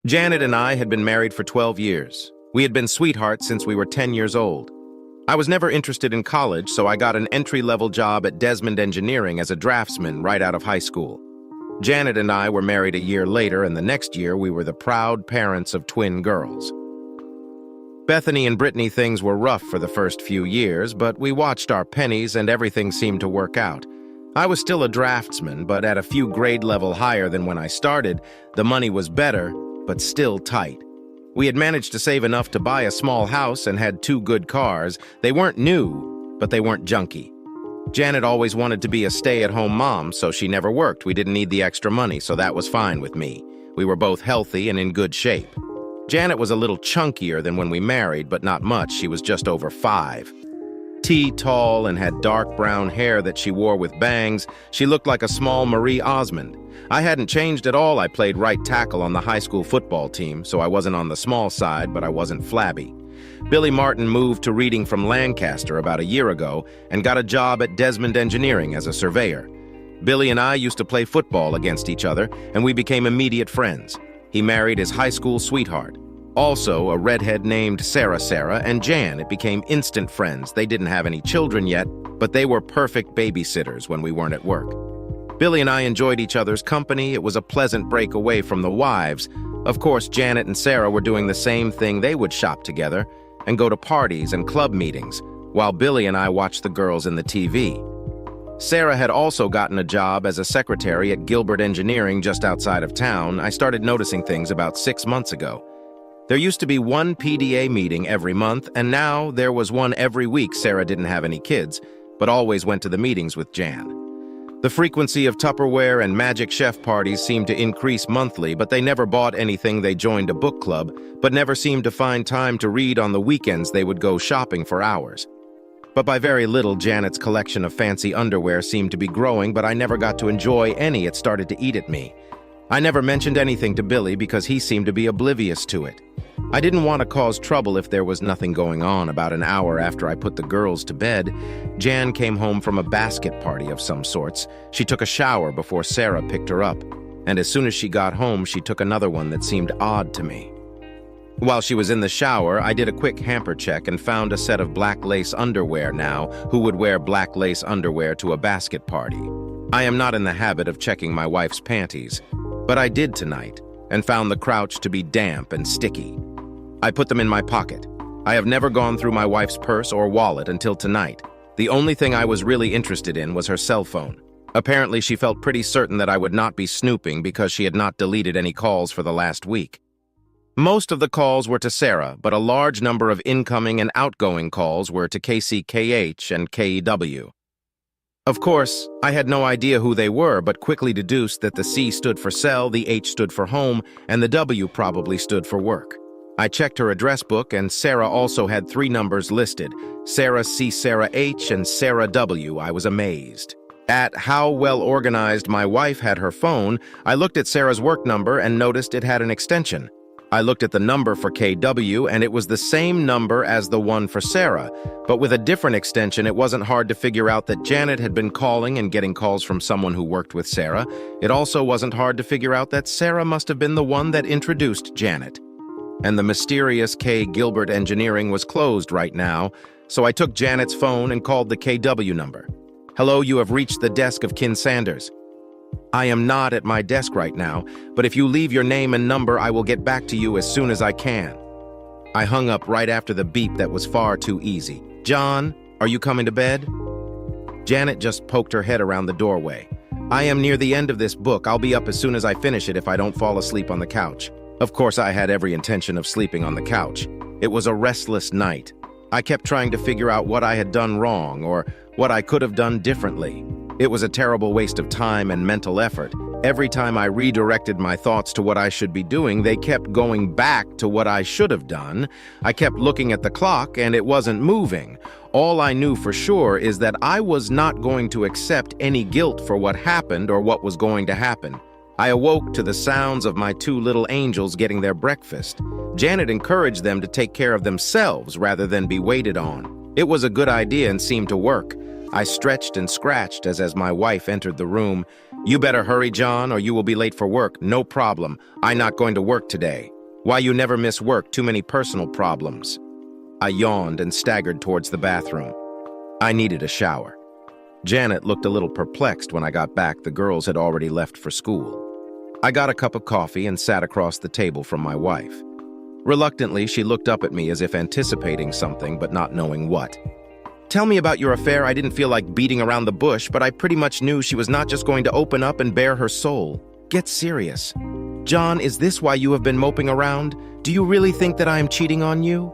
Janet and I had been married for 12 years. We had been sweethearts since we were 10 years old. I was never interested in college, so I got an entry-level job at Desmond Engineering as a draftsman right out of high school. Janet and I were married a year later, and the next year we were the proud parents of twin girls. Bethany and Brittany, things were rough for the first few years, but we watched our pennies and everything seemed to work out. I was still a draftsman, but at a few grade level higher than when I started. The money was better, but still tight. We had managed to save enough to buy a small house and had 2 good cars. They weren't new, but they weren't junky. Janet always wanted to be a stay-at-home mom, so she never worked. We didn't need the extra money, so that was fine with me. We were both healthy and in good shape. Janet was a little chunkier than when we married, but not much. She was just over 5. Tall and had dark brown hair that she wore with bangs. She looked like a small Marie Osmond. I hadn't changed at all. I played right tackle on the high school football team, so I wasn't on the small side, but I wasn't flabby. Billy Martin moved to Reading from Lancaster about a year ago and got a job at Desmond Engineering as a surveyor. Billy and I used to play football against each other, and we became immediate friends. He married his high school sweetheart. Also, a redhead named Sarah and Jan became instant friends. They didn't have any children yet, but they were perfect babysitters when we weren't at work. Billy and I enjoyed each other's company. It was a pleasant break away from the wives. Of course, Janet and Sarah were doing the same thing. They would shop together and go to parties and club meetings, while Billy and I watched the girls in the TV. Sarah had also gotten a job as a secretary at Gilbert Engineering just outside of town. I started noticing things about 6 months ago. There used to be one PDA meeting every month, and now there was one every week. Sarah didn't have any kids, but always went to the meetings with Jan. The frequency of Tupperware and Magic Chef parties seemed to increase monthly, but they never bought anything. They joined a book club, but never seemed to find time to read. On the weekends, they would go shopping for hours. But by very little, Janet's collection of fancy underwear seemed to be growing, but I never got to enjoy any. It started to eat at me. I never mentioned anything to Billy because he seemed to be oblivious to it. I didn't want to cause trouble if there was nothing going on. About an hour after I put the girls to bed, Jan came home from a basket party of some sorts. She took a shower before Sarah picked her up, and as soon as she got home, she took another one that seemed odd to me. While she was in the shower, I did a quick hamper check and found a set of black lace underwear. Now, who would wear black lace underwear to a basket party? I am not in the habit of checking my wife's panties, but I did tonight and found the crotch to be damp and sticky. I put them in my pocket. I have never gone through my wife's purse or wallet until tonight. The only thing I was really interested in was her cell phone. Apparently, she felt pretty certain that I would not be snooping because she had not deleted any calls for the last week. Most of the calls were to Sarah, but a large number of incoming and outgoing calls were to KCKH and KEW. Of course, I had no idea who they were, but quickly deduced that the C stood for cell, the H stood for home, and the W probably stood for work. I checked her address book, and Sarah also had 3 numbers listed: Sarah C, Sarah H, and Sarah W. I was amazed at how well organized my wife had her phone. I looked at Sarah's work number and noticed it had an extension. I looked at the number for KW, and it was the same number as the one for Sarah, but with a different extension. It wasn't hard to figure out that Janet had been calling and getting calls from someone who worked with Sarah. It also wasn't hard to figure out that Sarah must have been the one that introduced Janet. And the mysterious K Gilbert Engineering was closed right now, so I took Janet's phone and called the KW number. Hello, you have reached the desk of Kin Sanders. I am not at my desk right now, but if you leave your name and number, I will get back to you as soon as I can. I hung up right after the beep that was far too easy. John, are you coming to bed? Janet just poked her head around the doorway. I am near the end of this book. I'll be up as soon as I finish it if I don't fall asleep on the couch. Of course, I had every intention of sleeping on the couch. It was a restless night. I kept trying to figure out what I had done wrong or what I could have done differently. It was a terrible waste of time and mental effort. Every time I redirected my thoughts to what I should be doing, they kept going back to what I should have done. I kept looking at the clock and it wasn't moving. All I knew for sure is that I was not going to accept any guilt for what happened or what was going to happen. I awoke to the sounds of my 2 little angels getting their breakfast. Janet encouraged them to take care of themselves rather than be waited on. It was a good idea and seemed to work. I stretched and scratched as my wife entered the room. You better hurry, John, or you will be late for work. No problem. I'm not going to work today. Why you never miss work, too many personal problems. I yawned and staggered towards the bathroom. I needed a shower. Janet looked a little perplexed when I got back. The girls had already left for school. I got a cup of coffee and sat across the table from my wife. Reluctantly, she looked up at me as if anticipating something, but not knowing what. Tell me about your affair. I didn't feel like beating around the bush, but I pretty much knew she was not just going to open up and bare her soul. Get serious. John, is this why you have been moping around? Do you really think that I am cheating on you?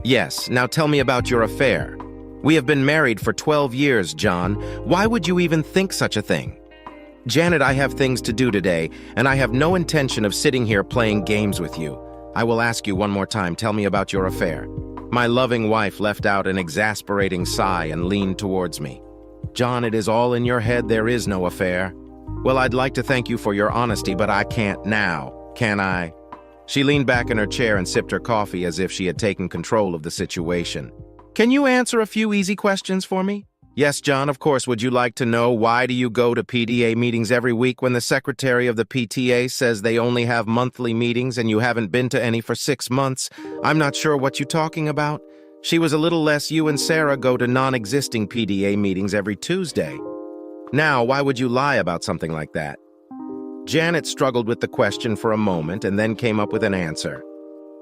Yes, now tell me about your affair. We have been married for 12 years, John. Why would you even think such a thing? Janet, I have things to do today, and I have no intention of sitting here playing games with you. I will ask you one more time, tell me about your affair. My loving wife left out an exasperating sigh and leaned towards me. John, it is all in your head, there is no affair. Well, I'd like to thank you for your honesty, but I can't now, can I? She leaned back in her chair and sipped her coffee as if she had taken control of the situation. Can you answer a few easy questions for me? Yes, John, of course. Would you like to know why do you go to PTA meetings every week when the secretary of the PTA says they only have monthly meetings and you haven't been to any for 6 months? I'm not sure what you're talking about. She was a little less. You and Sarah go to non-existing PTA meetings every Tuesday. Now, why would you lie about something like that? Janet struggled with the question for a moment and then came up with an answer.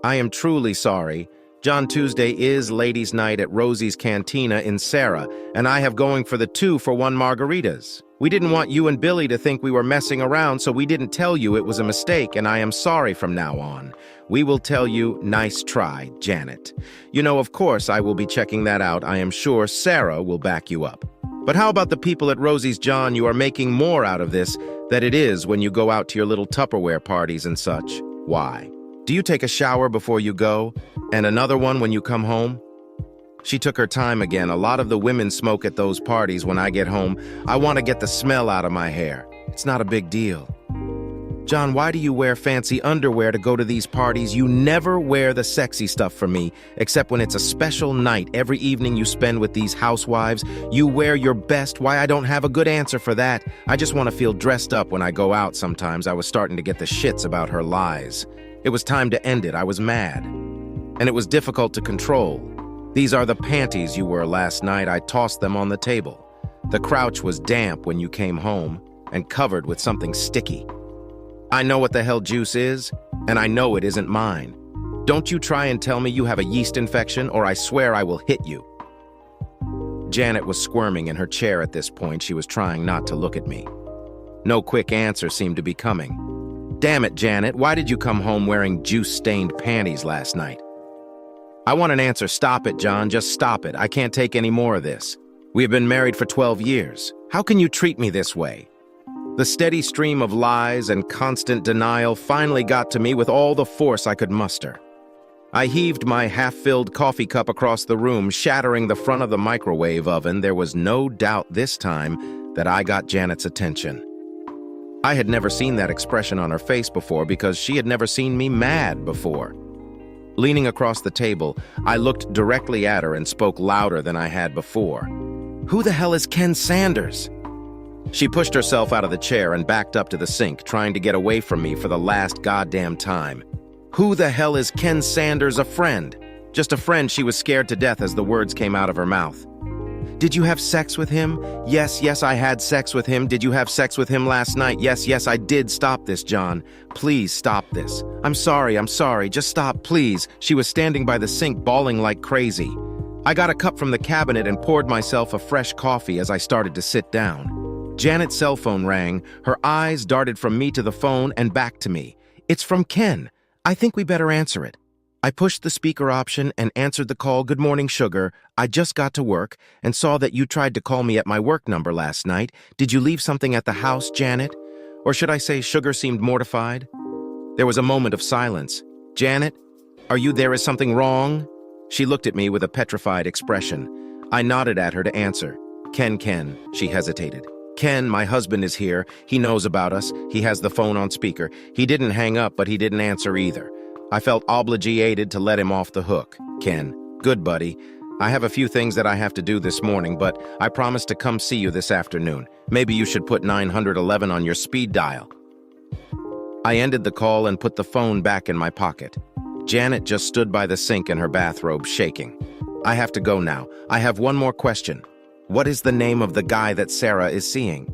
I am truly sorry. John, Tuesday is ladies' night at Rosie's Cantina in Sarah, and I have going for the 2-for-1 margaritas. We didn't want you and Billy to think we were messing around, so we didn't tell you it was a mistake, and I am sorry from now on. We will tell you, nice try, Janet. You know, of course, I will be checking that out. I am sure Sarah will back you up. But how about the people at Rosie's, John? You are making more out of this than it is when you go out to your little Tupperware parties and such. Why? Do you take a shower before you go, and another one when you come home? She took her time again. A lot of the women smoke at those parties. When I get home, I want to get the smell out of my hair. It's not a big deal. John, why do you wear fancy underwear to go to these parties? You never wear the sexy stuff for me, except when it's a special night. Every evening you spend with these housewives, you wear your best. Why? I don't have a good answer for that. I just want to feel dressed up when I go out sometimes. I was starting to get the shits about her lies. It was time to end it. I was mad. And it was difficult to control. These are the panties you wore last night. I tossed them on the table. The crouch was damp when you came home and covered with something sticky. I know what the hell juice is, and I know it isn't mine. Don't you try and tell me you have a yeast infection, or I swear I will hit you. Janet was squirming in her chair at this point. She was trying not to look at me. No quick answer seemed to be coming. Damn it, Janet, why did you come home wearing juice-stained panties last night? I want an answer. Stop it, John. Just stop it. I can't take any more of this. We have been married for 12 years. How can you treat me this way? The steady stream of lies and constant denial finally got to me with all the force I could muster. I heaved my half-filled coffee cup across the room, shattering the front of the microwave oven. There was no doubt this time that I got Janet's attention. I had never seen that expression on her face before because she had never seen me mad before. Leaning across the table, I looked directly at her and spoke louder than I had before. Who the hell is Ken Sanders? She pushed herself out of the chair and backed up to the sink, trying to get away from me for the last goddamn time. Who the hell is Ken Sanders? A friend. Just a friend. She was scared to death as the words came out of her mouth. Did you have sex with him? Yes, I had sex with him. Did you have sex with him last night? Yes, I did. Stop this, John. Please stop this. I'm sorry. Just stop, please. She was standing by the sink, bawling like crazy. I got a cup from the cabinet and poured myself a fresh coffee as I started to sit down. Janet's cell phone rang. Her eyes darted from me to the phone and back to me. It's from Ken. I think we better answer it. I pushed the speaker option and answered the call. Good morning, Sugar. I just got to work and saw that you tried to call me at my work number last night. Did you leave something at the house, Janet? Or should I say Sugar seemed mortified? There was a moment of silence. Janet, are you there? Is something wrong? She looked at me with a petrified expression. I nodded at her to answer. Ken, she hesitated. Ken, my husband is here. He knows about us. He has the phone on speaker. He didn't hang up, but he didn't answer either. I felt obligated to let him off the hook. Ken, good buddy. I have a few things that I have to do this morning, but I promised to come see you this afternoon. Maybe you should put 911 on your speed dial. I ended the call and put the phone back in my pocket. Janet just stood by the sink in her bathrobe, shaking. I have to go now. I have one more question. What is the name of the guy that Sarah is seeing?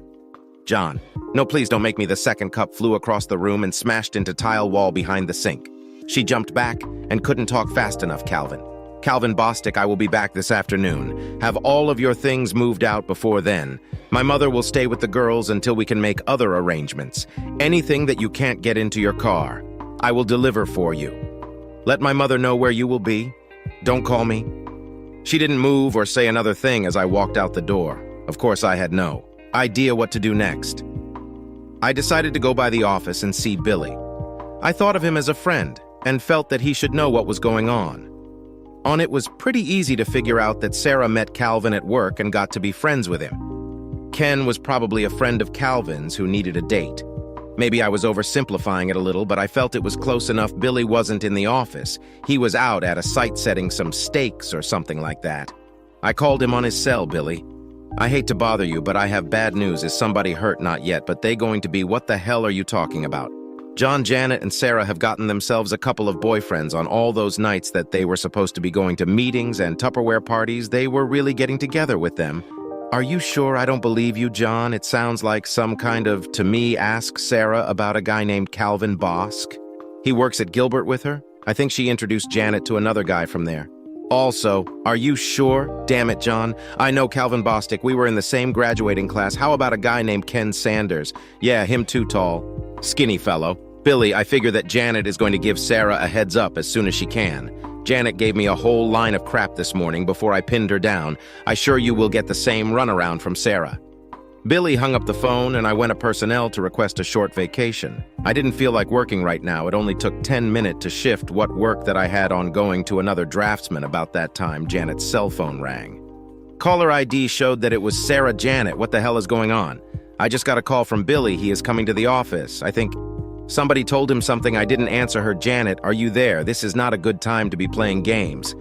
John. No, please don't make me. The second cup flew across the room and smashed into tile wall behind the sink. She jumped back and couldn't talk fast enough, Calvin. Calvin Bostic, I will be back this afternoon. Have all of your things moved out before then. My mother will stay with the girls until we can make other arrangements. Anything that you can't get into your car, I will deliver for you. Let my mother know where you will be. Don't call me. She didn't move or say another thing as I walked out the door. Of course, I had no idea what to do next. I decided to go by the office and see Billy. I thought of him as a friend and felt that he should know what was going on. It was pretty easy to figure out that Sarah met Calvin at work and got to be friends with him. Ken was probably a friend of Calvin's who needed a date. Maybe I was oversimplifying it a little, but I felt it was close enough. Billy wasn't in the office. He was out at a site setting some stakes or something like that. I called him on his cell. Billy, I hate to bother you, but I have bad news. Is somebody hurt? Not yet, but they going to be. What the hell are you talking about? John, Janet, and Sarah have gotten themselves a couple of boyfriends on all those nights that they were supposed to be going to meetings and Tupperware parties. They were really getting together with them. Are you sure? I don't believe you, John. It sounds like some kind of, to me, ask Sarah about a guy named Calvin Bosk. He works at Gilbert with her. I think she introduced Janet to another guy from there. Also, are you sure? Damn it, John. I know Calvin Bostic. We were in the same graduating class. How about a guy named Ken Sanders? Yeah, him too tall. Skinny fellow. Billy, I figure that Janet is going to give Sarah a heads up as soon as she can. Janet gave me a whole line of crap this morning before I pinned her down. I assure you will get the same runaround from Sarah. Billy hung up the phone and I went to personnel to request a short vacation. I didn't feel like working right now. It only took 10 minutes to shift what work that I had on going to another draftsman. About that time, Janet's cell phone rang. Caller ID showed that it was Sarah. Janet, what the hell is going on? I just got a call from Billy. He is coming to the office. I think somebody told him something. I didn't answer her. Janet, are you there? This is not a good time to be playing games.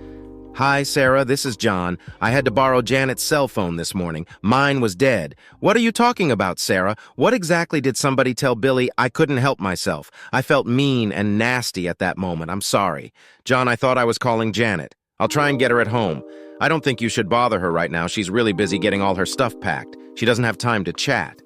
Hi, Sarah, this is John. I had to borrow Janet's cell phone this morning. Mine was dead. What are you talking about, Sarah? What exactly did somebody tell Billy? I couldn't help myself. I felt mean and nasty at that moment. I'm sorry. John, I thought I was calling Janet. I'll try and get her at home. I don't think you should bother her right now. She's really busy getting all her stuff packed. She doesn't have time to chat.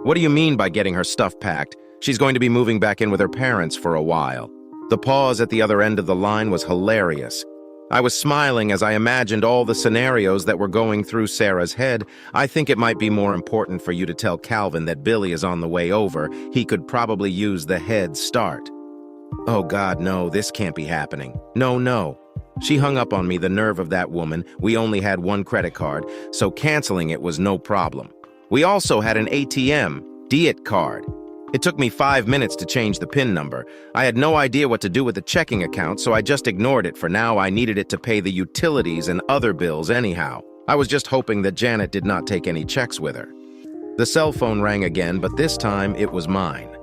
What do you mean by getting her stuff packed? She's going to be moving back in with her parents for a while. The pause at the other end of the line was hilarious. I was smiling as I imagined all the scenarios that were going through Sarah's head. I think it might be more important for you to tell Calvin that Billy is on the way over. He could probably use the head start. Oh God, no, this can't be happening. No. She hung up on me. The nerve of that woman. We only had one credit card, so canceling it was no problem. We also had an ATM, Diet card. It took me 5 minutes to change the PIN number. I had no idea what to do with the checking account, so I just ignored it for now. I needed it to pay the utilities and other bills anyhow. I was just hoping that Janet did not take any checks with her. The cell phone rang again, but this time it was mine.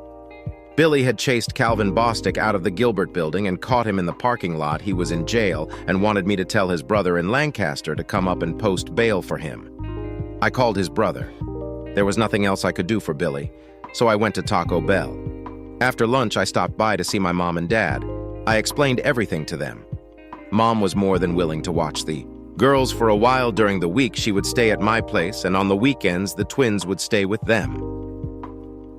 Billy had chased Calvin Bostic out of the Gilbert building and caught him in the parking lot. He was in jail and wanted me to tell his brother in Lancaster to come up and post bail for him. I called his brother. There was nothing else I could do for Billy, so I went to Taco Bell. After lunch, I stopped by to see my mom and dad. I explained everything to them. Mom was more than willing to watch the girls for a while. During the week, she would stay at my place, and on the weekends, the twins would stay with them.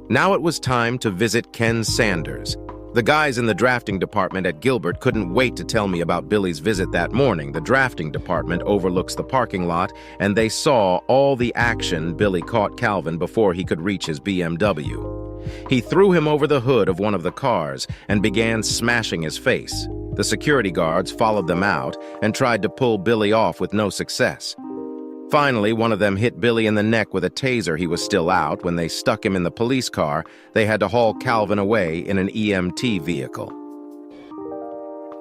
Now it was time to visit Ken Sanders. The guys in the drafting department at Gilbert couldn't wait to tell me about Billy's visit that morning. The drafting department overlooks the parking lot, and they saw all the action. Billy caught Calvin before he could reach his BMW. He threw him over the hood of one of the cars and began smashing his face. The security guards followed them out and tried to pull Billy off with no success. Finally, one of them hit Billy in the neck with a taser. He was still out. When they stuck him in the police car, they had to haul Calvin away in an EMT vehicle.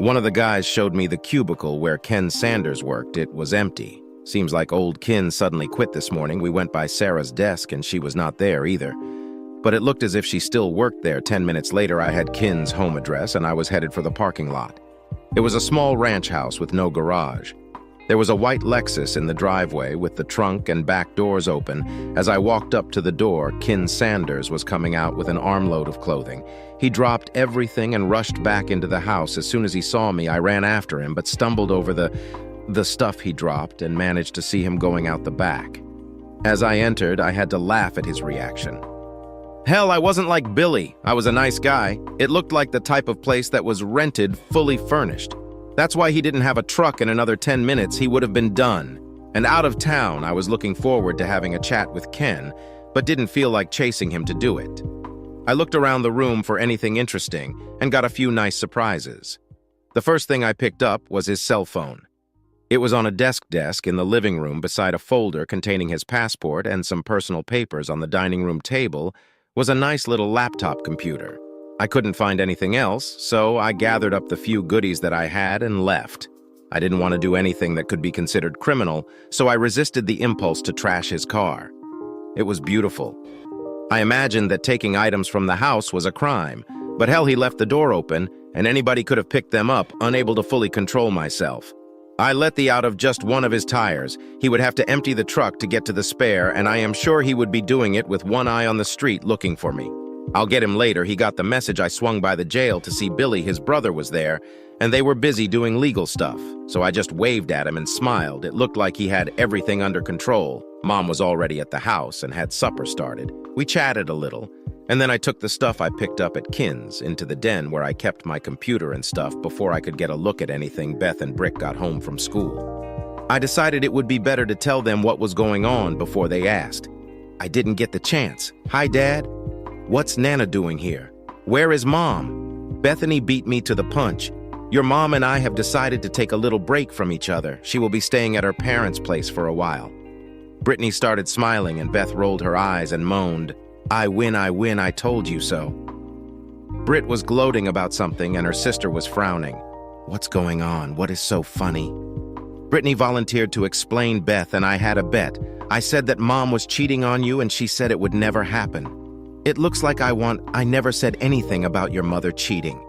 One of the guys showed me the cubicle where Ken Sanders worked. It was empty. Seems like old Ken suddenly quit this morning. We went by Sarah's desk and she was not there either. But it looked as if she still worked there. 10 minutes later, I had Ken's home address and I was headed for the parking lot. It was a small ranch house with no garage. There was a white Lexus in the driveway with the trunk and back doors open. As I walked up to the door, Ken Sanders was coming out with an armload of clothing. He dropped everything and rushed back into the house. As soon as he saw me, I ran after him, but stumbled over the stuff he dropped and managed to see him going out the back. As I entered, I had to laugh at his reaction. Hell, I wasn't like Billy. I was a nice guy. It looked like the type of place that was rented, fully furnished. That's why he didn't have a truck. In another 10 minutes, he would have been done. And out of town, I was looking forward to having a chat with Ken, but didn't feel like chasing him to do it. I looked around the room for anything interesting and got a few nice surprises. The first thing I picked up was his cell phone. It was on a desk in the living room beside a folder containing his passport and some personal papers. On the dining room table was a nice little laptop computer. I couldn't find anything else, so I gathered up the few goodies that I had and left. I didn't want to do anything that could be considered criminal, so I resisted the impulse to trash his car. It was beautiful. I imagined that taking items from the house was a crime, but hell, he left the door open, and anybody could have picked them up, unable to fully control myself. I let out of just one of his tires. He would have to empty the truck to get to the spare, and I am sure he would be doing it with one eye on the street looking for me. I'll get him later. He got the message. I swung by the jail to see Billy. His brother was there, and they were busy doing legal stuff. So I just waved at him and smiled. It looked like he had everything under control. Mom was already at the house and had supper started. We chatted a little, and then I took the stuff I picked up at Ken's into the den where I kept my computer and stuff before I could get a look at anything. Beth and Britt got home from school. I decided it would be better to tell them what was going on before they asked. I didn't get the chance. Hi, Dad. What's Nana doing here? Where is Mom? Bethany beat me to the punch. Your mom and I have decided to take a little break from each other. She will be staying at her parents' place for a while. Brittany started smiling and Beth rolled her eyes and moaned, I win, I told you so. Britt was gloating about something and her sister was frowning. What's going on? What is so funny? Brittany volunteered to explain. Beth and I had a bet. I said that Mom was cheating on you and she said it would never happen. It looks like I never said anything about your mother cheating.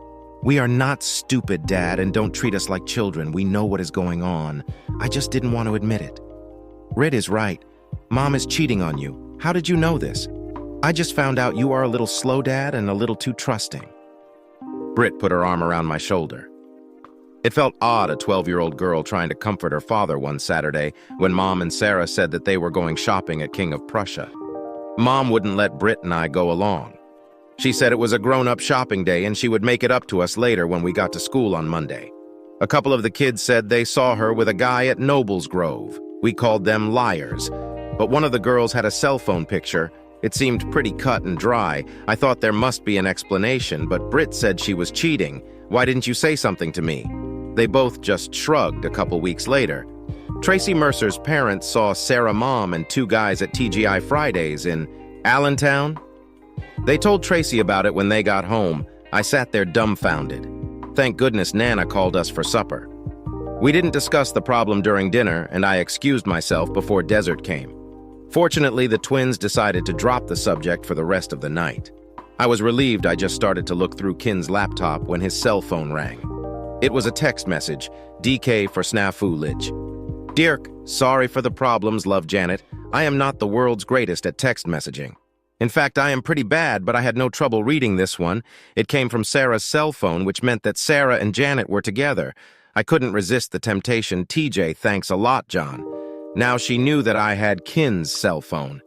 We are not stupid, Dad, and don't treat us like children. We know what is going on. I just didn't want to admit it. Red is right. Mom is cheating on you. How did you know this? I just found out you are a little slow, Dad, and a little too trusting. Britt put her arm around my shoulder. It felt odd, a 12-year-old girl trying to comfort her father one Saturday when Mom and Sarah said that they were going shopping at King of Prussia. Mom wouldn't let Britt and I go along. She said it was a grown-up shopping day and she would make it up to us later when we got to school on Monday. A couple of the kids said they saw her with a guy at Nobles Grove. We called them liars. But one of the girls had a cell phone picture. It seemed pretty cut and dry. I thought there must be an explanation, but Britt said she was cheating. Why didn't you say something to me? They both just shrugged. A couple weeks later, Tracy Mercer's parents saw Sarah, Mom, and two guys at TGI Fridays in Allentown. They told Tracy about it when they got home. I sat there dumbfounded. Thank goodness Nana called us for supper. We didn't discuss the problem during dinner, and I excused myself before dessert came. Fortunately, the twins decided to drop the subject for the rest of the night. I was relieved. I just started to look through Ken's laptop when his cell phone rang. It was a text message, DK for snafu lich. Dirk, sorry for the problems, love Janet. I am not the world's greatest at text messaging. In fact, I am pretty bad, but I had no trouble reading this one. It came from Sarah's cell phone, which meant that Sarah and Janet were together. I couldn't resist the temptation. TJ, thanks a lot, John. Now she knew that I had Ken's cell phone.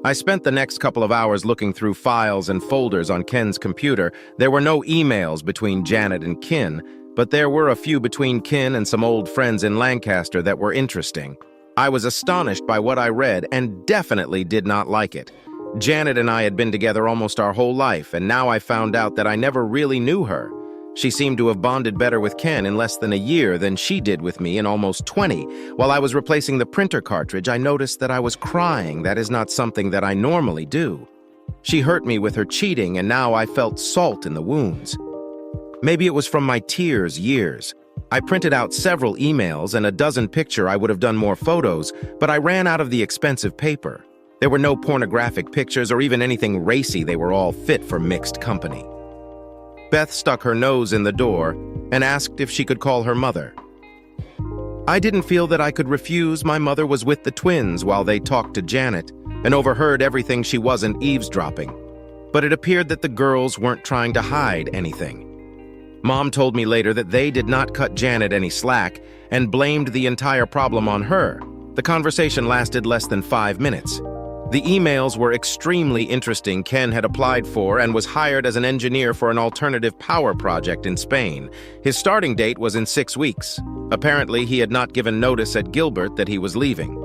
I spent the next couple of hours looking through files and folders on Ken's computer. There were no emails between Janet and Ken, but there were a few between Ken and some old friends in Lancaster that were interesting. I was astonished by what I read and definitely did not like it. Janet and I had been together almost our whole life, and now I found out that I never really knew her. She seemed to have bonded better with Ken in less than a year than she did with me in almost 20. While I was replacing the printer cartridge, I noticed that I was crying. That is not something that I normally do. She hurt me with her cheating, and now I felt salt in the wounds. Maybe it was from my years. I printed out several emails and a dozen pictures. I would have done more photos, but I ran out of the expensive paper. There were no pornographic pictures or even anything racy. They were all fit for mixed company. Beth stuck her nose in the door and asked if she could call her mother. I didn't feel that I could refuse. My mother was with the twins while they talked to Janet and overheard everything. She wasn't eavesdropping. But it appeared that the girls weren't trying to hide anything. Mom told me later that they did not cut Janet any slack and blamed the entire problem on her. The conversation lasted less than 5 minutes. The emails were extremely interesting. Ken had applied for and was hired as an engineer for an alternative power project in Spain. His starting date was in 6 weeks. Apparently, he had not given notice at Gilbert that he was leaving.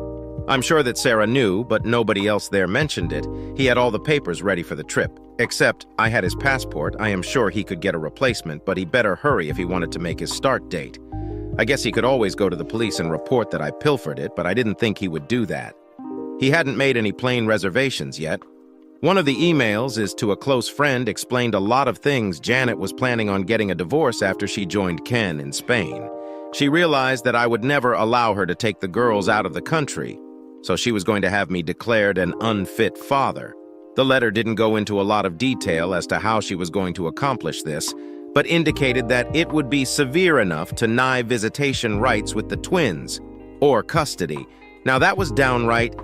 I'm sure that Sarah knew, but nobody else there mentioned it. He had all the papers ready for the trip. Except, I had his passport. I am sure he could get a replacement, but he better hurry if he wanted to make his start date. I guess he could always go to the police and report that I pilfered it, but I didn't think he would do that. He hadn't made any plane reservations yet. One of the emails is to a close friend explained a lot of things. Janet was planning on getting a divorce after she joined Ken in Spain. She realized that I would never allow her to take the girls out of the country, so she was going to have me declared an unfit father. The letter didn't go into a lot of detail as to how she was going to accomplish this, but indicated that it would be severe enough to deny visitation rights with the twins, or custody. Now that was downright.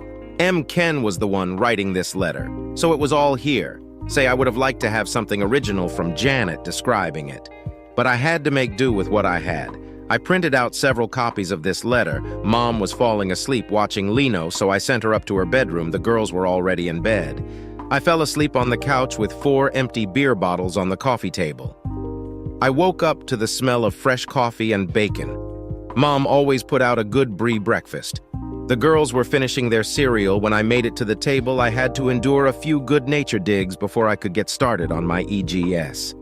Ken was the one writing this letter, so it was all here. Say I would have liked to have something original from Janet describing it, but I had to make do with what I had. I printed out several copies of this letter. Mom was falling asleep watching Lino, so I sent her up to her bedroom. The girls were already in bed. I fell asleep on the couch with 4 empty beer bottles on the coffee table. I woke up to the smell of fresh coffee and bacon. Mom always put out a good brie breakfast. The girls were finishing their cereal. When I made it to the table, I had to endure a few good-nature digs before I could get started on my EGS.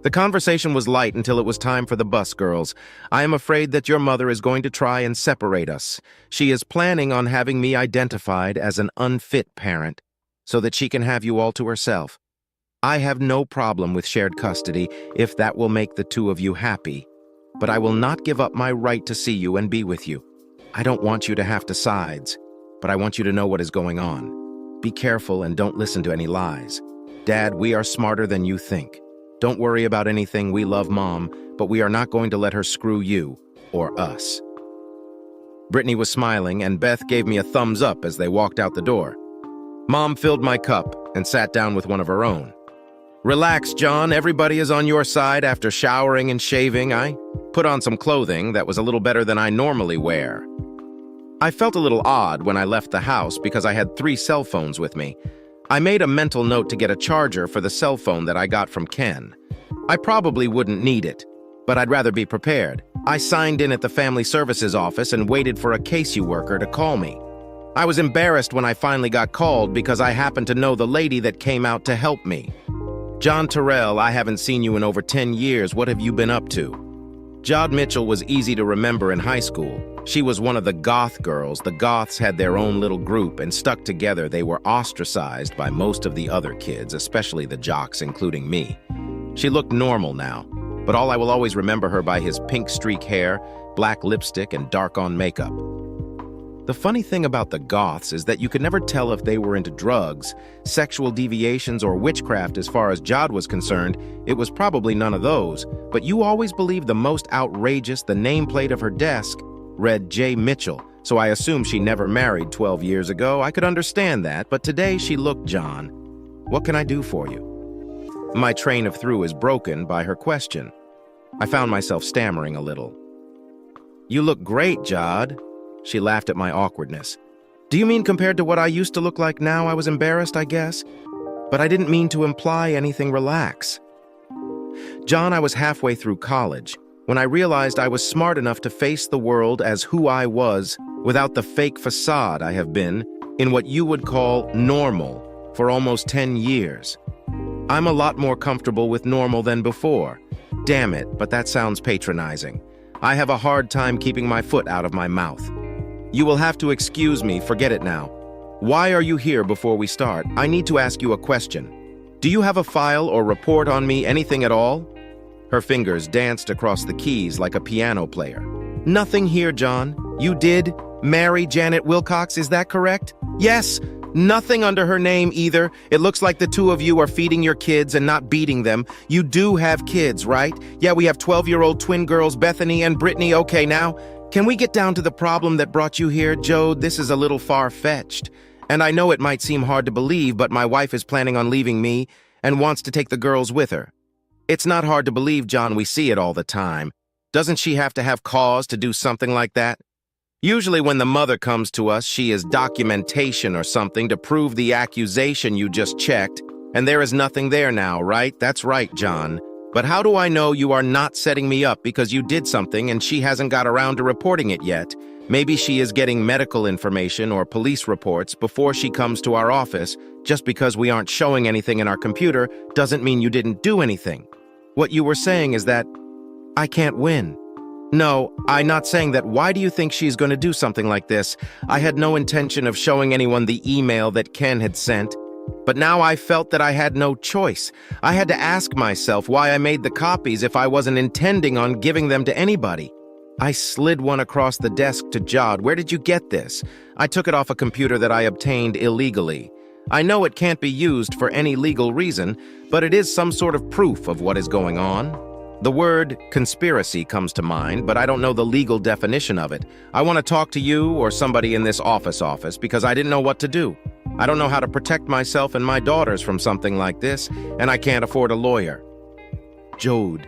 The conversation was light until it was time for the bus, girls. I am afraid that your mother is going to try and separate us. She is planning on having me identified as an unfit parent, so that she can have you all to herself. I have no problem with shared custody if that will make the two of you happy, but I will not give up my right to see you and be with you. I don't want you to have to sides, but I want you to know what is going on. Be careful and don't listen to any lies. Dad, we are smarter than you think. Don't worry about anything. We love Mom, but we are not going to let her screw you or us. Brittany was smiling, and Beth gave me a thumbs up as they walked out the door. Mom filled my cup and sat down with one of her own. Relax, John. Everybody is on your side. After showering and shaving, I put on some clothing that was a little better than I normally wear. I felt a little odd when I left the house because I had 3 cell phones with me. I made a mental note to get a charger for the cell phone that I got from Ken. I probably wouldn't need it, but I'd rather be prepared. I signed in at the family services office and waited for a CASU worker to call me. I was embarrassed when I finally got called because I happened to know the lady that came out to help me. John Terrell, I haven't seen you in over 10 years. What have you been up to? Jod Mitchell was easy to remember in high school. She was one of the goth girls. The goths had their own little group and stuck together. They were ostracized by most of the other kids, especially the jocks, including me. She looked normal now, but I will always remember her by his pink streak hair, black lipstick, and dark-on makeup. The funny thing about the goths is that you could never tell if they were into drugs, sexual deviations, or witchcraft. As far as Jod was concerned, it was probably none of those, but you always believed the most outrageous. The nameplate of her desk read J. Mitchell, so I assume she never married 12 years ago. I could understand that, but today she looked John. What can I do for you? My train of thought is broken by her question. I found myself stammering a little. You look great, Jod. She laughed at my awkwardness. Do you mean compared to what I used to look like now? I was embarrassed, I guess. But I didn't mean to imply anything. Relax. John, I was halfway through college when I realized I was smart enough to face the world as who I was without the fake facade I have been in what you would call normal for almost 10 years. I'm a lot more comfortable with normal than before. Damn it, but that sounds patronizing. I have a hard time keeping my foot out of my mouth. You will have to excuse me, forget it now. Why are you here before we start? I need to ask you a question. Do you have a file or report on me, anything at all? Her fingers danced across the keys like a piano player. Nothing here, John. You did marry Janet Wilcox, is that correct? Yes. Nothing under her name either. It looks like the two of you are feeding your kids and not beating them. You do have kids, right? Yeah, we have 12-year-old twin girls, Bethany and Brittany. Okay, now, Can we get down to the problem that brought you here, Joe? This is a little far-fetched. And I know it might seem hard to believe, but my wife is planning on leaving me and wants to take the girls with her. It's not hard to believe, John. We see it all the time. Doesn't she have to have cause to do something like that? Usually when the mother comes to us, she is documentation or something to prove the accusation you just checked, and there is nothing there now, right? That's right, John. But how do I know you are not setting me up because you did something and she hasn't got around to reporting it yet? Maybe she is getting medical information or police reports before she comes to our office. Just because we aren't showing anything in our computer doesn't mean you didn't do anything. What you were saying is that I can't win. No, I'm not saying that. Why do you think she's going to do something like this? I had no intention of showing anyone the email that Ken had sent. But now I felt that I had no choice. I had to ask myself why I made the copies if I wasn't intending on giving them to anybody. I slid one across the desk to Jod. Where did you get this? I took it off a computer that I obtained illegally. I know it can't be used for any legal reason, but it is some sort of proof of what is going on. The word conspiracy comes to mind, but I don't know the legal definition of it. I want to talk to you or somebody in this office because I didn't know what to do. I don't know how to protect myself and my daughters from something like this, and I can't afford a lawyer. Jode.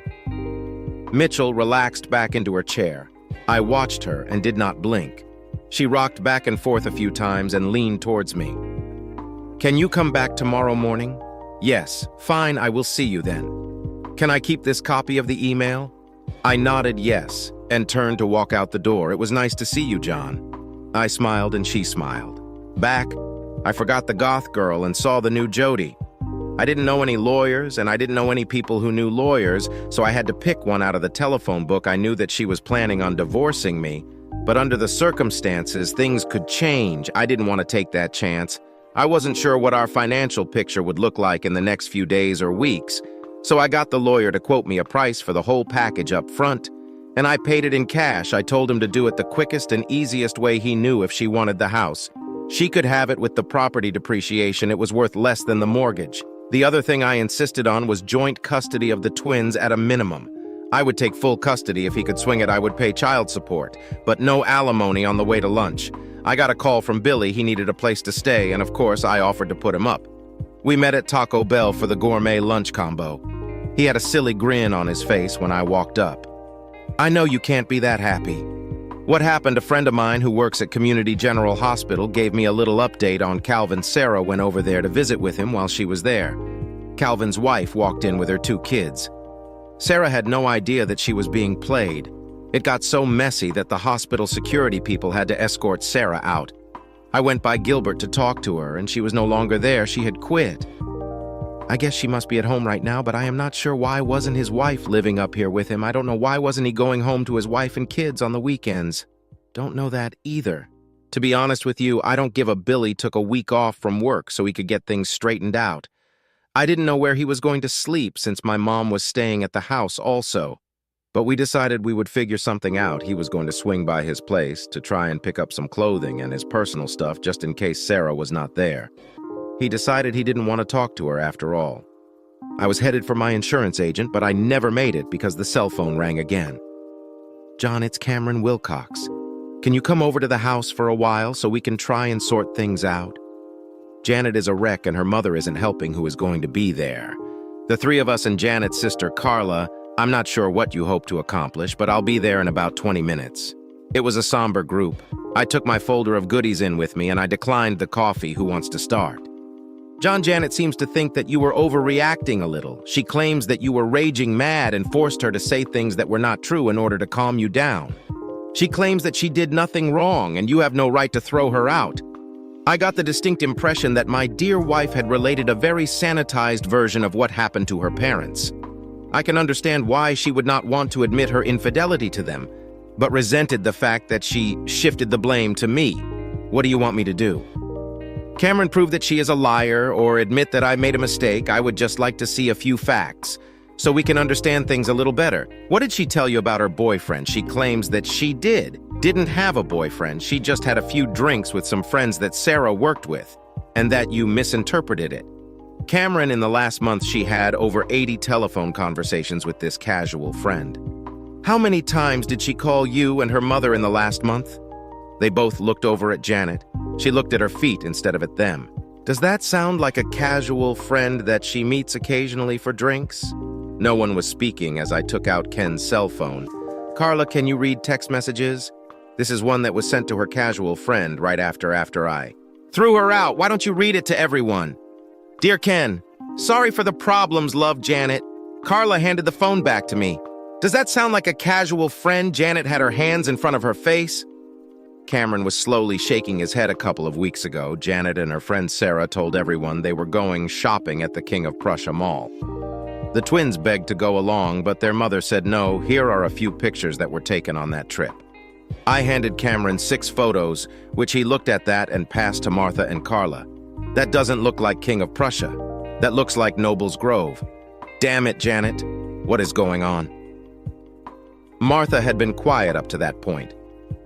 Mitchell relaxed back into her chair. I watched her and did not blink. She rocked back and forth a few times and leaned towards me. Can you come back tomorrow morning? Yes. Fine, I will see you then. Can I keep this copy of the email? I nodded yes and turned to walk out the door. It was nice to see you, John. I smiled and she smiled. Back, I forgot the goth girl and saw the new Jody. I didn't know any lawyers and I didn't know any people who knew lawyers, so I had to pick one out of the telephone book. I knew that she was planning on divorcing me, but under the circumstances, things could change. I didn't want to take that chance. I wasn't sure what our financial picture would look like in the next few days or weeks. So I got the lawyer to quote me a price for the whole package up front, and I paid it in cash. I told him to do it the quickest and easiest way he knew. If she wanted the house, she could have it with the property depreciation. It was worth less than the mortgage. The other thing I insisted on was joint custody of the twins at a minimum. I would take full custody. If he could swing it, I would pay child support, but no alimony on the way to lunch. I got a call from Billy. He needed a place to stay, and of course, I offered to put him up. We met at Taco Bell for the gourmet lunch combo. He had a silly grin on his face when I walked up. I know you can't be that happy. What happened? A friend of mine who works at Community General Hospital gave me a little update on Calvin. Sarah went over there to visit with him while she was there. Calvin's wife walked in with her 2 kids. Sarah had no idea that she was being played. It got so messy that the hospital security people had to escort Sarah out. I went by Gilbert to talk to her, and she was no longer there. She had quit. I guess she must be at home right now, but I am not sure why wasn't his wife living up here with him. I don't know why wasn't he going home to his wife and kids on the weekends. Don't know that either. To be honest with you, I don't give a Billy took a week off from work so he could get things straightened out. I didn't know where he was going to sleep since my mom was staying at the house also. But we decided we would figure something out. He was going to swing by his place to try and pick up some clothing and his personal stuff just in case Sarah was not there. He decided he didn't want to talk to her after all. I was headed for my insurance agent, but I never made it because the cell phone rang again. John, it's Cameron Wilcox. Can you come over to the house for a while so we can try and sort things out? Janet is a wreck and her mother isn't helping, who is going to be there. The 3 of us and Janet's sister Carla. I'm not sure what you hope to accomplish, but I'll be there in about 20 minutes. It was a somber group. I took my folder of goodies in with me and I declined the coffee. Who wants to start? John, Janet seems to think that you were overreacting a little. She claims that you were raging mad and forced her to say things that were not true in order to calm you down. She claims that she did nothing wrong and you have no right to throw her out. I got the distinct impression that my dear wife had related a very sanitized version of what happened to her parents. I can understand why she would not want to admit her infidelity to them, but resented the fact that she shifted the blame to me. What do you want me to do? Cameron proved that she is a liar or admit that I made a mistake. I would just like to see a few facts so we can understand things a little better. What did she tell you about her boyfriend? She claims that she didn't have a boyfriend. She just had a few drinks with some friends that Sarah worked with, and that you misinterpreted it. Cameron, in the last month, she had over 80 telephone conversations with this casual friend. How many times did she call you and her mother in the last month? They both looked over at Janet. She looked at her feet instead of at them. Does that sound like a casual friend that she meets occasionally for drinks? No one was speaking as I took out Ken's cell phone. Carla, can you read text messages? This is one that was sent to her casual friend right after I threw her out. Why don't you read it to everyone? Dear Ken, sorry for the problems, love Janet. Carla handed the phone back to me. Does that sound like a casual friend? Janet had her hands in front of her face. Cameron was slowly shaking his head a couple of weeks ago. Janet and her friend Sarah told everyone they were going shopping at the King of Prussia Mall. The twins begged to go along, but their mother said no. Here are a few pictures that were taken on that trip. I handed Cameron 6 photos, which he looked at that and passed to Martha and Carla. That doesn't look like King of Prussia. That looks like Noble's Grove. Damn it, Janet. What is going on? Martha had been quiet up to that point.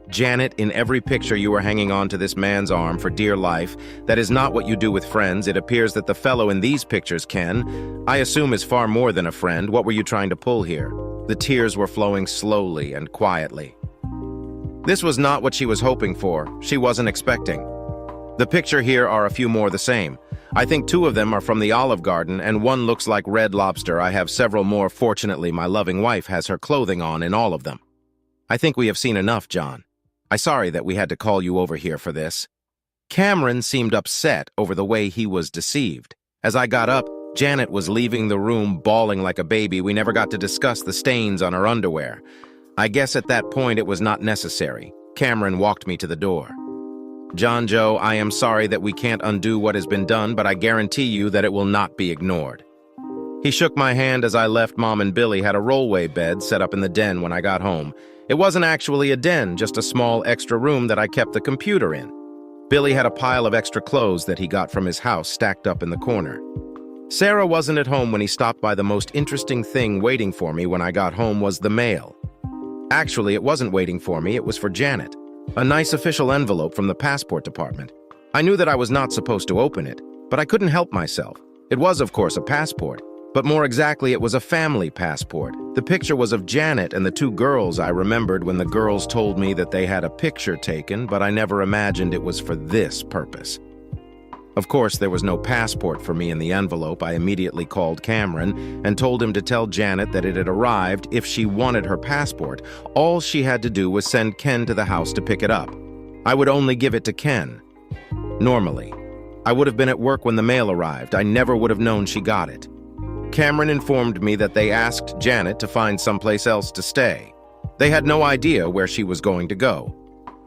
Janet, in every picture you were hanging on to this man's arm for dear life. That is not what you do with friends. It appears that the fellow in these pictures, Ken, I assume is far more than a friend. What were you trying to pull here? The tears were flowing slowly and quietly. This was not what she was hoping for. She wasn't expecting. The picture here are a few more the same. I think 2 of them are from the Olive Garden and 1 looks like Red Lobster. I have several more. Fortunately, my loving wife has her clothing on in all of them. I think we have seen enough, John. I'm sorry that we had to call you over here for this. Cameron seemed upset over the way he was deceived. As I got up, Janet was leaving the room bawling like a baby. We never got to discuss the stains on her underwear. I guess at that point it was not necessary. Cameron walked me to the door. John Joe, I am sorry that we can't undo what has been done, but I guarantee you that it will not be ignored. He shook my hand as I left. Mom and Billy had a rollaway bed set up in the den when I got home. It wasn't actually a den, just a small extra room that I kept the computer in. Billy had a pile of extra clothes that he got from his house stacked up in the corner. Sarah wasn't at home when he stopped by. The most interesting thing waiting for me when I got home was the mail. Actually, it wasn't waiting for me, it was for Janet. A nice official envelope from the passport department. I knew that I was not supposed to open it, but I couldn't help myself. It was, of course, a passport, but more exactly, it was a family passport. The picture was of Janet and the 2 girls. I remembered when the girls told me that they had a picture taken, but I never imagined it was for this purpose. Of course, there was no passport for me in the envelope. I immediately called Cameron and told him to tell Janet that it had arrived. If she wanted her passport, all she had to do was send Ken to the house to pick it up. I would only give it to Ken. Normally, I would have been at work when the mail arrived. I never would have known she got it. Cameron informed me that they asked Janet to find someplace else to stay. They had no idea where she was going to go.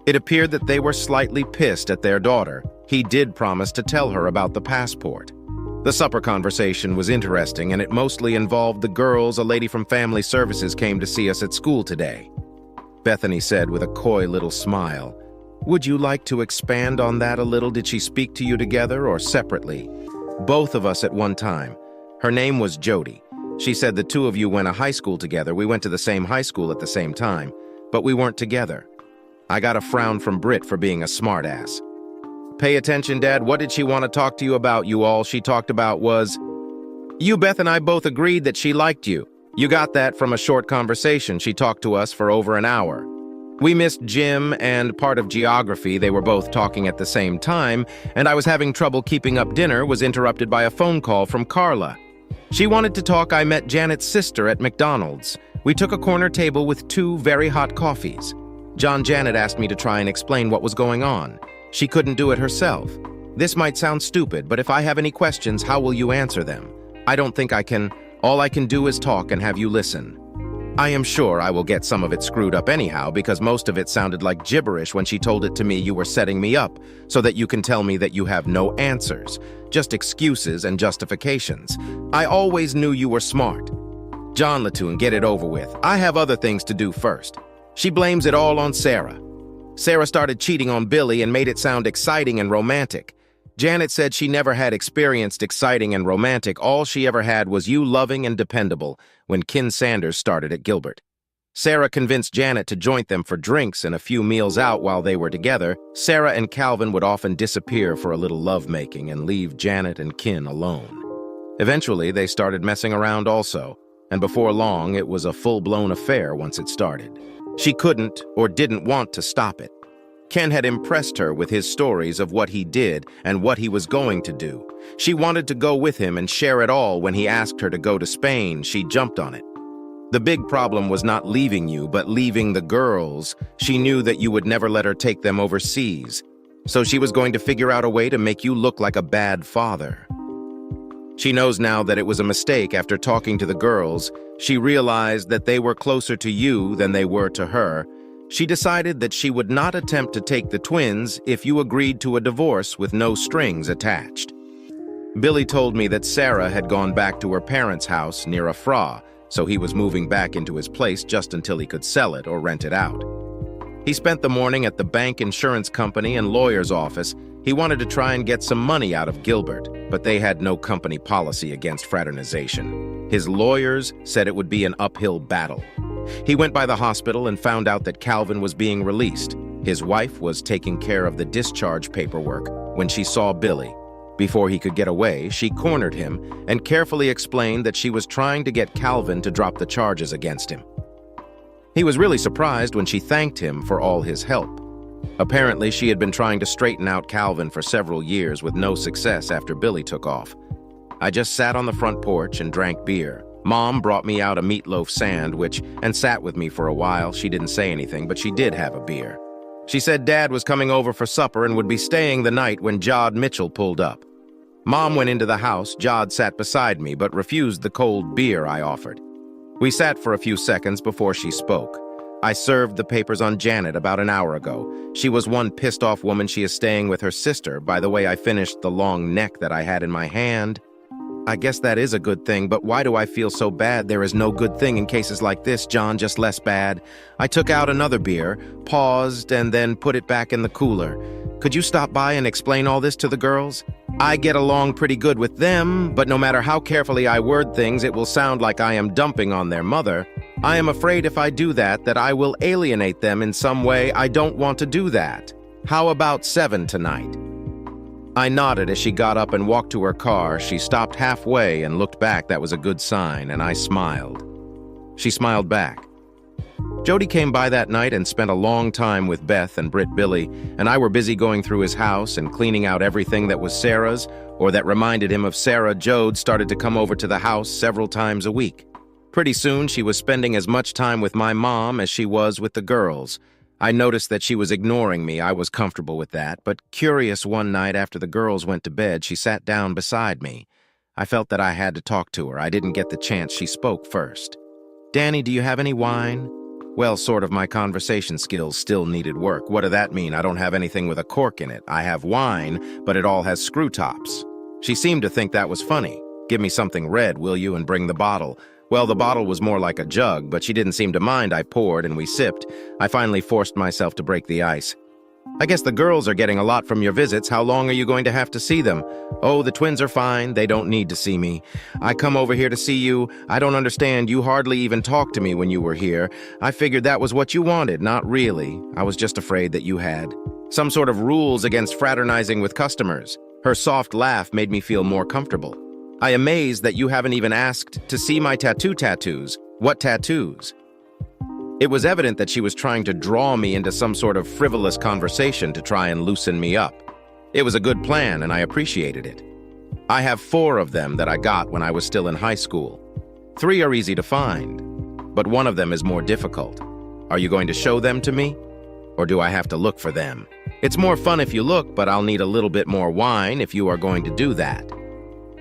It appeared that they were slightly pissed at their daughter. He did promise to tell her about the passport. The supper conversation was interesting, and it mostly involved the girls. A lady from Family Services came to see us at school today. Bethany said with a coy little smile, "Would you like to expand on that a little? Did she speak to you together or separately?" "Both of us at one time. Her name was Jody. She said the 2 of you went to high school together. We went to the same high school at the same time, but we weren't together." I got a frown from Britt for being a smartass. "Pay attention, Dad. What did she want to talk to you about? You all she talked about was, you, Beth, and I both agreed that she liked you. You got that from a short conversation. She talked to us for over an hour. We missed gym and part of geography. They were both talking at the same time, and I was having trouble keeping up. Dinner was interrupted by a phone call from Carla. She wanted to talk. I met Janet's sister at McDonald's. We took a corner table with 2 very hot coffees. Janet asked me to try and explain what was going on. She couldn't do it herself. This might sound stupid, but if I have any questions, how will you answer them? I don't think I can. All I can do is talk and have you listen. I am sure I will get some of it screwed up anyhow, because most of it sounded like gibberish when she told it to me. You were setting me up so that you can tell me that you have no answers, just excuses and justifications. I always knew you were smart. John Latoon, get it over with. I have other things to do first. She blames it all on Sarah. Sarah started cheating on Billy and made it sound exciting and romantic. Janet said she never had experienced exciting and romantic. All she ever had was you, loving and dependable, when Ken Sanders started at Gilbert. Sarah convinced Janet to join them for drinks and a few meals out while they were together. Sarah and Calvin would often disappear for a little lovemaking and leave Janet and Ken alone. Eventually, they started messing around also. and before long, it was a full-blown affair once it started. She couldn't or didn't want to stop it. Ken had impressed her with his stories of what he did and what he was going to do. She wanted to go with him and share it all. When he asked her to go to Spain, she jumped on it. The big problem was not leaving you, but leaving the girls. She knew that you would never let her take them overseas, so she was going to figure out a way to make you look like a bad father. She knows now that it was a mistake. After talking to the girls, she realized that they were closer to you than they were to her. She decided that she would not attempt to take the twins if you agreed to a divorce with no strings attached. Billy told me that Sarah had gone back to her parents' house near Afra, so he was moving back into his place just until he could sell it or rent it out. He spent the morning at the bank, insurance company, and lawyer's office. He wanted to try and get some money out of Gilbert, but they had no company policy against fraternization. His lawyers said it would be an uphill battle. He went by the hospital and found out that Calvin was being released. His wife was taking care of the discharge paperwork when she saw Billy. Before he could get away, she cornered him and carefully explained that she was trying to get Calvin to drop the charges against him. He was really surprised when she thanked him for all his help. Apparently, she had been trying to straighten out Calvin for several years with no success after Billy took off. I just sat on the front porch and drank beer. Mom brought me out a meatloaf sandwich and sat with me for a while. She didn't say anything, but she did have a beer. She said Dad was coming over for supper and would be staying the night when Jod Mitchell pulled up. Mom went into the house. Jod sat beside me, but refused the cold beer I offered. We sat for a few seconds before she spoke. I served the papers on Janet about an hour ago. She was one pissed-off woman. She is staying with her sister. By the way, I finished the long neck that I had in my hand. I guess that is a good thing, but why do I feel so bad? There is no good thing in cases like this, John, just less bad. I took out another beer, paused, and then put it back in the cooler. Could you stop by and explain all this to the girls? I get along pretty good with them, but no matter how carefully I word things, it will sound like I am dumping on their mother. I am afraid if I do that I will alienate them in some way. I don't want to do that. How about 7 tonight? I nodded as she got up and walked to her car. She stopped halfway and looked back. That was a good sign, and I smiled. She smiled back. Jody came by that night and spent a long time with Beth and Britt. Billy and I were busy going through his house and cleaning out everything that was Sarah's or that reminded him of Sarah. Jode started to come over to the house several times a week. Pretty soon, she was spending as much time with my mom as she was with the girls. I noticed that she was ignoring me. I was comfortable with that, but curious, one night after the girls went to bed, she sat down beside me. I felt that I had to talk to her. I didn't get the chance. She spoke first. Danny, do you have any wine? Well, sort of. My conversation skills still needed work. What did that mean? I don't have anything with a cork in it. I have wine, but it all has screw tops. She seemed to think that was funny. Give me something red, will you, and bring the bottle. Well, the bottle was more like a jug, but she didn't seem to mind. I poured and we sipped. I finally forced myself to break the ice. I guess the girls are getting a lot from your visits. How long are you going to have to see them? Oh, the twins are fine. They don't need to see me. I come over here to see you. I don't understand. You hardly even talked to me when you were here. I figured that was what you wanted. Not really. I was just afraid that you had some sort of rules against fraternizing with customers. Her soft laugh made me feel more comfortable. I am amazed that you haven't even asked to see my tattoos. What tattoos? It was evident that she was trying to draw me into some sort of frivolous conversation to try and loosen me up. It was a good plan, and I appreciated it. I have 4 of them that I got when I was still in high school. 3 are easy to find, but one of them is more difficult. Are you going to show them to me? Or do I have to look for them? It's more fun if you look, but I'll need a little bit more wine if you are going to do that.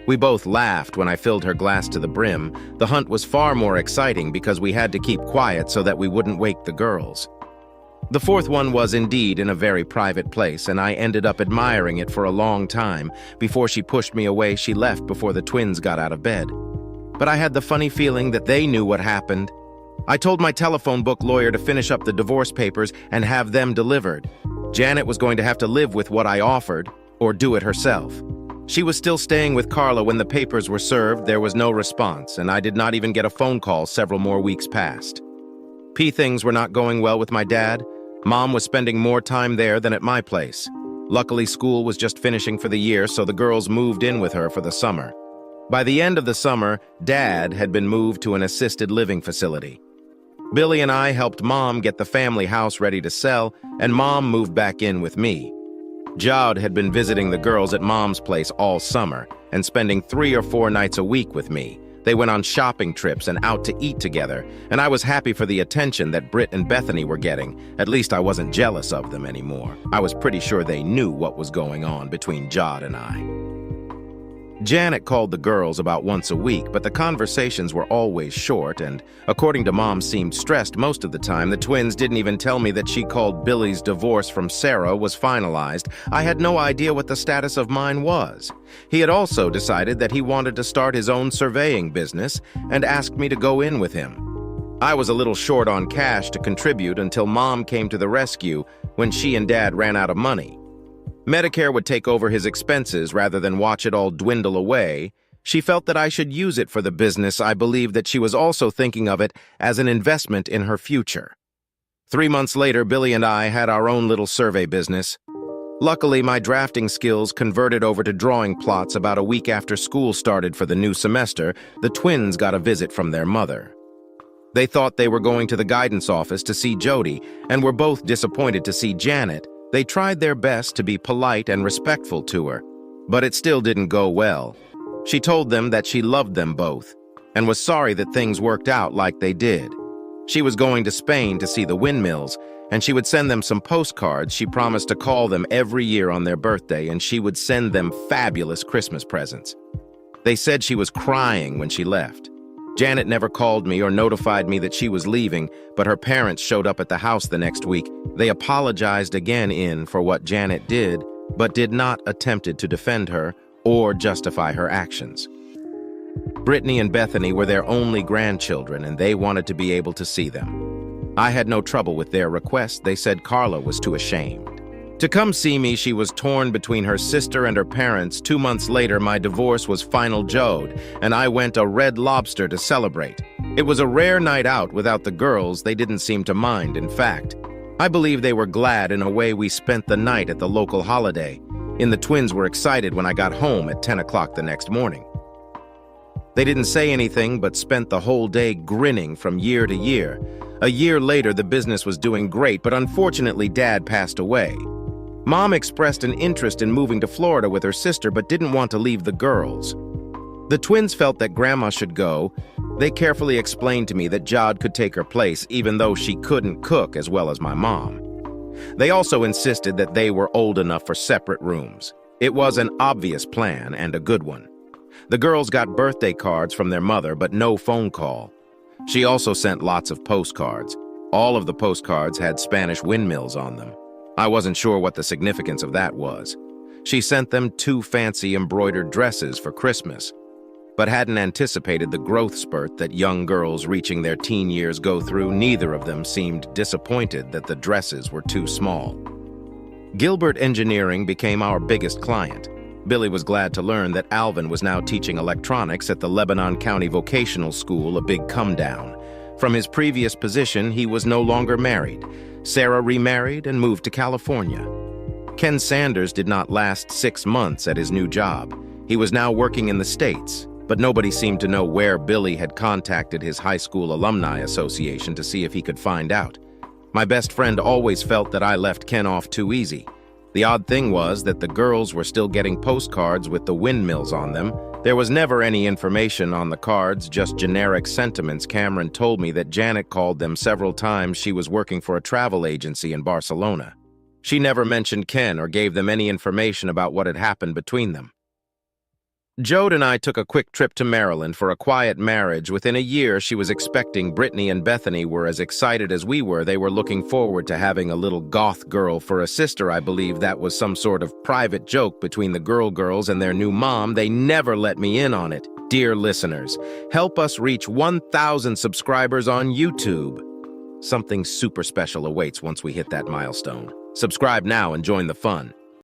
We both laughed when I filled her glass to the brim. The hunt was far more exciting because we had to keep quiet so that we wouldn't wake the girls. The 4th one was indeed in a very private place, and I ended up admiring it for a long time. Before she pushed me away, she left before the twins got out of bed. But I had the funny feeling that they knew what happened. I told my telephone book lawyer to finish up the divorce papers and have them delivered. Janet was going to have to live with what I offered, or do it herself. She was still staying with Carla when the papers were served. There was no response, and I did not even get a phone call. Several more weeks passed. Things were not going well with my dad. Mom was spending more time there than at my place. Luckily, school was just finishing for the year, so the girls moved in with her for the summer. By the end of the summer, Dad had been moved to an assisted living facility. Billy and I helped Mom get the family house ready to sell, and Mom moved back in with me. Jod had been visiting the girls at Mom's place all summer and spending 3 or 4 nights a week with me. They went on shopping trips and out to eat together, and I was happy for the attention that Britt and Bethany were getting. At least I wasn't jealous of them anymore. I was pretty sure they knew what was going on between Jod and I. Janet called the girls about once a week, but the conversations were always short, and according to Mom, seemed stressed most of the time. The twins didn't even tell me that she called Billy's divorce from Sarah was finalized. I had no idea what the status of mine was. He had also decided that he wanted to start his own surveying business and asked me to go in with him. I was a little short on cash to contribute until Mom came to the rescue when she and Dad ran out of money. Medicare would take over his expenses rather than watch it all dwindle away. She felt that I should use it for the business. I believe that she was also thinking of it as an investment in her future. 3 months later, Billy and I had our own little survey business. Luckily, my drafting skills converted over to drawing plots about a week after school started for the new semester. The twins got a visit from their mother. They thought they were going to the guidance office to see Jody and were both disappointed to see Janet. They tried their best to be polite and respectful to her, but it still didn't go well. She told them that she loved them both and was sorry that things worked out like they did. She was going to Spain to see the windmills, and she would send them some postcards. She promised to call them every year on their birthday, and she would send them fabulous Christmas presents. They said she was crying when she left. Janet never called me or notified me that she was leaving, but her parents showed up at the house the next week. They apologized again for what Janet did, but did not attempt to defend her or justify her actions. Brittany and Bethany were their only grandchildren, and they wanted to be able to see them. I had no trouble with their request. They said Carla was too ashamed to come see me. She was torn between her sister and her parents. 2 months later, my divorce was final Jode, and I went a Red Lobster to celebrate. It was a rare night out without the girls. They didn't seem to mind. In fact, I believe they were glad. In a way, we spent the night at the local holiday, and the twins were excited when I got home at 10 o'clock the next morning. They didn't say anything, but spent the whole day grinning from year to year. A year later, the business was doing great, but unfortunately, Dad passed away. Mom expressed an interest in moving to Florida with her sister, but didn't want to leave the girls. The twins felt that Grandma should go. They carefully explained to me that Jod could take her place, even though she couldn't cook as well as my mom. They also insisted that they were old enough for separate rooms. It was an obvious plan and a good one. The girls got birthday cards from their mother, but no phone call. She also sent lots of postcards. All of the postcards had Spanish windmills on them. I wasn't sure what the significance of that was. She sent them 2 fancy embroidered dresses for Christmas, but hadn't anticipated the growth spurt that young girls reaching their teen years go through. Neither of them seemed disappointed that the dresses were too small. Gilbert Engineering became our biggest client. Billy was glad to learn that Alvin was now teaching electronics at the Lebanon County Vocational School, a big come-down. From his previous position, he was no longer married. Sarah remarried and moved to California. Ken Sanders did not last 6 months at his new job. He was now working in the States, but nobody seemed to know where Billy had contacted his high school alumni association to see if he could find out. My best friend always felt that I left Ken off too easy. The odd thing was that the girls were still getting postcards with the windmills on them. There was never any information on the cards, just generic sentiments. Cameron told me that Janet called them several times. She was working for a travel agency in Barcelona. She never mentioned Ken or gave them any information about what had happened between them. Jode and I took a quick trip to Maryland for a quiet marriage. Within a year, she was expecting. Brittany and Bethany were as excited as we were. They were looking forward to having a little goth girl for a sister. I believe that was some sort of private joke between the girls and their new mom. They never let me in on it. Dear listeners, help us reach 1,000 subscribers on YouTube. Something super special awaits once we hit that milestone. Subscribe now and join the fun.